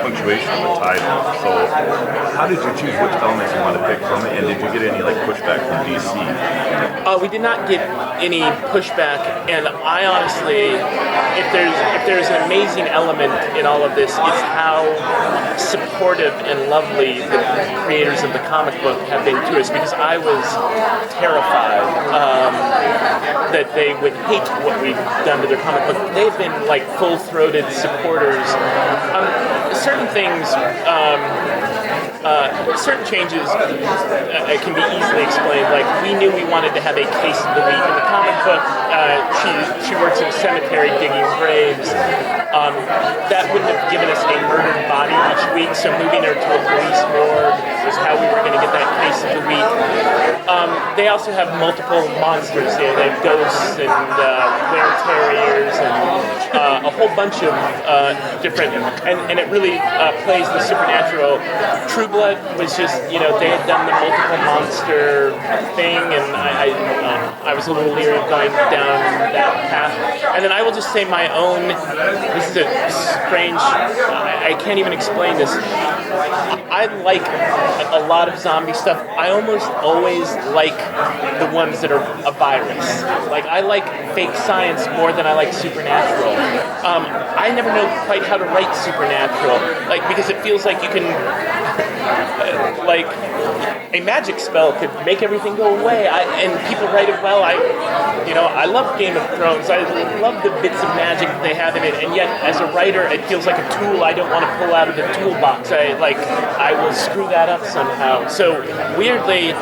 punctuation of the title. So how did you choose which elements you want to pick from it, and did you get any pushback from DC? We did not get any pushback, and I honestly, if there's an amazing element in all of this, it's how supportive and lovely the creators of the comic book have been to us, because I was terrified that they would hate what we've done to their comic book. They've been full-throated supporters. Certain things, certain changes can be easily explained. We knew we wanted to have a case of the week in the comic book. She works in a cemetery digging graves. That wouldn't have given us a murdered body each week, so moving her to a police morgue was how we were going to get that case of the week. They also have multiple monsters. They have ghosts and were-terriers and a whole bunch of different, and it really plays the supernatural. True Blood was just, they had done the multiple monster thing, and I was a little leery of going down that path. And then I will just say my own, this is a strange, I can't even explain this. I like a lot of zombie stuff. I almost always like the ones that are a virus. I like fake science more than I like supernatural. I never know quite how to write supernatural, because it feels like you can, a magic spell could make everything go away. And people write it well. I love Game of Thrones. I love the bits of magic that they have in it, and yet as a writer, it feels like a tool I don't want to pull out of the toolbox. I will screw that up somehow. So weirdly,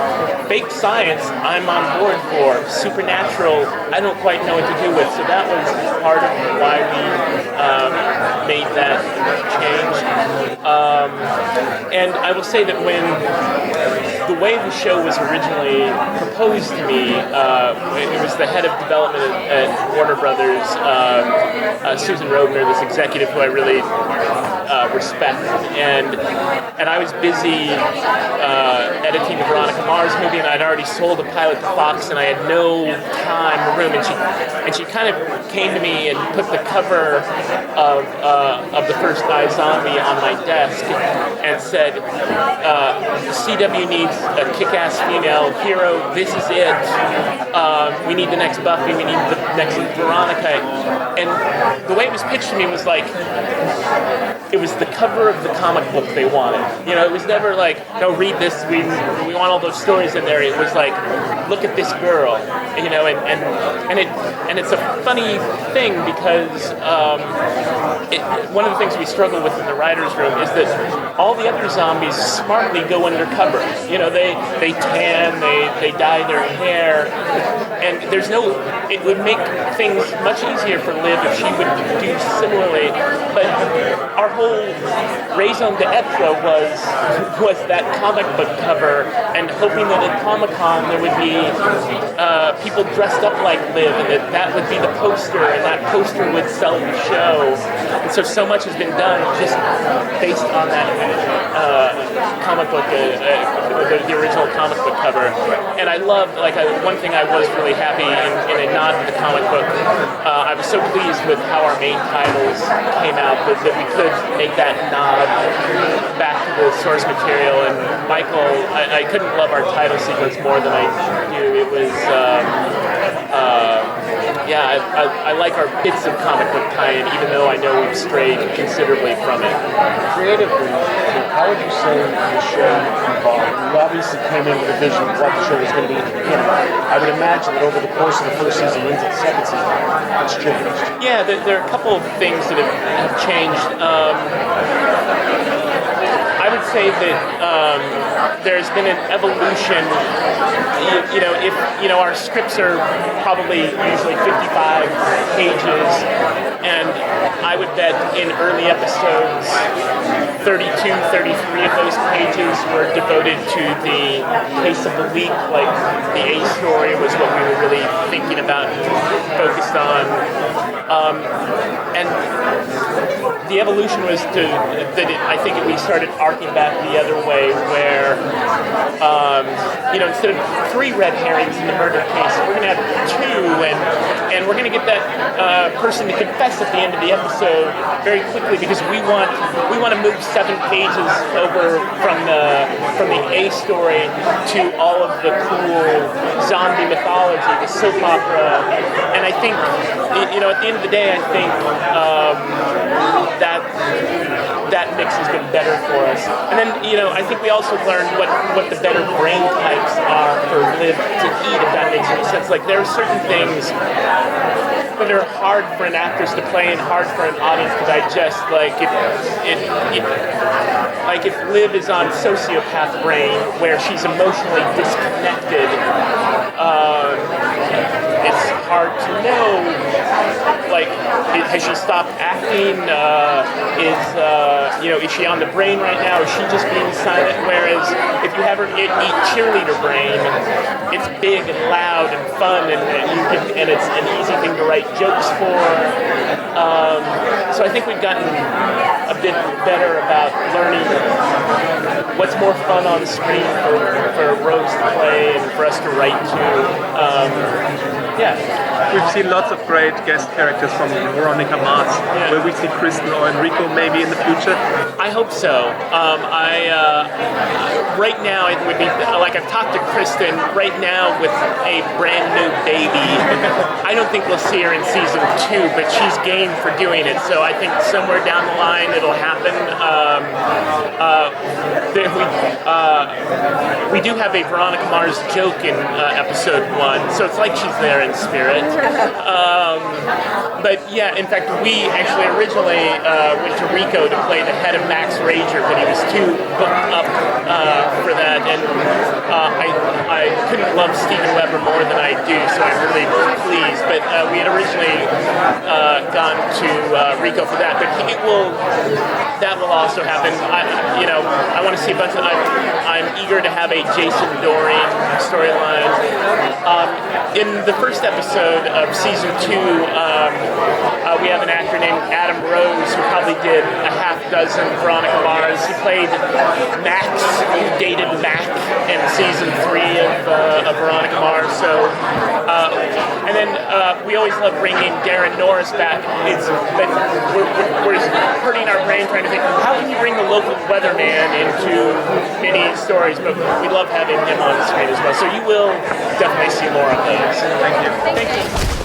fake science I'm on board for. Supernatural, I don't quite know what to do with. So that was part of why we made that change. And I will say that when the way the show was originally proposed to me, it was the head of development at Warner Brothers, Susan Robner, this executive who I really respect, and I was busy editing the Veronica Mars movie, and I'd already sold a pilot to Fox, and I had no time or room, and she kind of came to me and put the cover of the first iZombie on my desk and said, CW needs a kick-ass female hero. This is it. We need the next Buffy. We need the next Veronica. And the way it was pitched to me was it was the cover of the comic book they wanted. It was never no, read this. We want all those stories in there. It was look at this girl. And it's a funny thing because one of the things we struggle with in the writers' room is that all the other zombies smartly go undercover. They tan, they dye their hair, and there's no. It would make things much easier for Liv if she would do similarly. But our whole raison d'etre was that comic book cover, and hoping that at Comic-Con there would be people dressed up like Liv, and that would be the poster, and that poster would sell the show. And so much has been done just based on that comic book, the original comic book cover. And I love, one thing I was really happy in a nod to the comic book, I was so pleased with how our main titles came out, that we could make that nod back to the source material. And Michael, I couldn't love our title sequence more than I do. It was, I like our bits of comic book tie-in, even though I know we've strayed considerably from it. Creatively, how would you say the show evolved? You obviously came in with a vision of what the show was going to be at the beginning. I would imagine that over the course of the first season into the second season, it's changed. Yeah, there are a couple of things that have changed. I would say that there's been an evolution. If our scripts are probably usually 55 pages, and I would bet in early episodes 32, 33 of those pages were devoted to the case of the week. The A story was what we were really thinking about and focused on. And the evolution was I think we started arcing back the other way, where instead of 3 red herrings in the murder case, we're going to have 2, and we're going to get that person to confess at the end of the episode very quickly, because we want to move 7 pages over from the A story to all of the cool zombie mythology, the soap opera, and I think, you know, at the end of the day, I think that mix has been better for us. And then, you know, I think we also learned what the better brain types are for Liv to eat, if that makes any sense. Like, there are certain things that are hard for an actress to play and hard for an audience to digest. Like, if Liv is on sociopath brain, where she's emotionally disconnected, it's hard to know. Like, has she stopped acting? Is she on the brain right now? Is she just being silent? Whereas if you have her eat cheerleader brain, it's big and loud and fun, and it's an easy thing to write jokes for. So I think we've gotten a bit better about learning what's more fun on screen for Rose to play and for us to write to. We've seen lots of great guest characters from Veronica Mars. Yeah. Will we see Kristen or Enrico maybe in the future? I hope so. Right now it would be like, I've talked to Kristen right now with a brand new baby. I don't think we'll see her in season 2, but she's game for doing it. So I think somewhere down the line it'll happen. We do have a Veronica Mars joke in episode 1, so it's like she's there in spirit. But yeah, in fact, we actually originally went to Rico to play the head of Max Rager, but he was too booked up for that, and I couldn't love Steven Weber more than I do, so I'm really pleased. But we had originally gone to Rico for that, but that will also happen. I want to see a bunch of. I'm eager to have a Jason Doreen storyline. In the first episode of season 2, we have an actor named Adam Rose who probably did a half dozen Veronica Mars. He played Max, who dated Mac in season 3 of Veronica Mars. So, and then we always love bringing Darren Norris back. But we're hurting our brain trying to think, how can you bring the local weatherman into mini stories? But we love having him on the screen as well. So you will definitely see more of those. Thank you. Thank you.